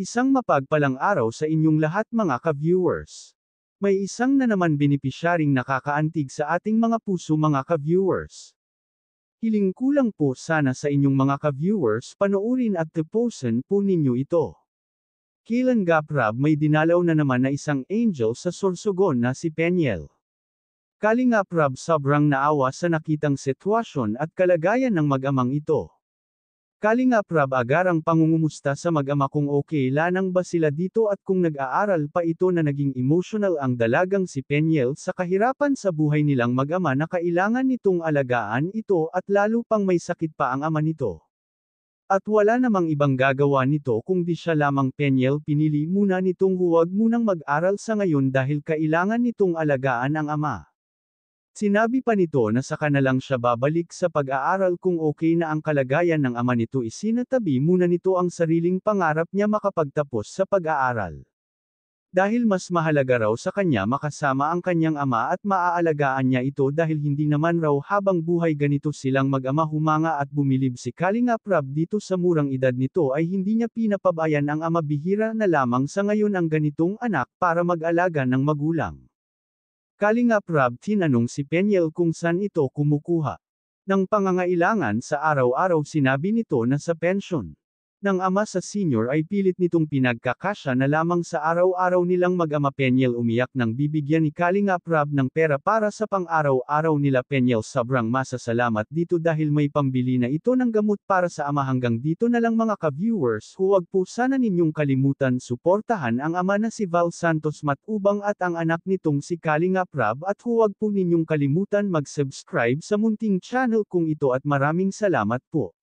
Isang mapagpalang araw sa inyong lahat mga ka-viewers. May isang na naman benepisyaring nakakaantig sa ating mga puso mga ka-viewers. Hiling ko lang po sana sa inyong mga ka-viewers panoorin at tapusin po ninyo ito. Kailan Gaprab may dinalaw na naman na isang angel sa Sorsogon na si Peniel. Kalingap Rab sobrang naawa sa nakitang sitwasyon at kalagayan ng mag-amang ito. Kalingap Rab agarang pangungumusta sa mag-ama kung okay lanang ba sila dito at kung nag-aaral pa ito na naging emotional ang dalagang si Peniel sa kahirapan sa buhay nilang mag-ama na kailangan nitong alagaan ito at lalo pang may sakit pa ang ama nito. At wala namang ibang gagawa nito kung di siya lamang Peniel pinili muna nitong huwag munang mag-aral sa ngayon dahil kailangan nitong alagaan ang ama. Sinabi pa nito na saka na lang siya babalik sa pag-aaral kung okay na ang kalagayan ng ama nito isinatabi muna nito ang sariling pangarap niya makapagtapos sa pag-aaral. Dahil mas mahalaga raw sa kanya makasama ang kanyang ama at maaalagaan niya ito dahil hindi naman raw habang buhay ganito silang mag-ama humanga at bumilib si Kalingap Rab dito sa murang edad nito ay hindi niya pinapabayaan ang ama bihira na lamang sa ngayon ang ganitong anak para mag-alaga ng magulang. Kalingap Rab tinanong si Peniel kung saan ito kumukuha ng pangangailangan sa araw-araw sinabi nito na sa pensyon ng ama sa senior ay pilit nitong pinagkakasya na lamang sa araw-araw nilang mag-ama Peniel umiyak nang bibigyan ni Kalingap Rab ng pera para sa pang-araw-araw nila Peniel sobrang masasalamat dito dahil may pambili na ito ng gamot para sa ama hanggang dito na lang mga ka-viewers huwag po sana ninyong kalimutan suportahan ang ama na si Val Santos Matubang at ang anak nitong si Kalingap Rab at huwag po ninyong kalimutan mag-subscribe sa munting channel kung ito at maraming salamat po.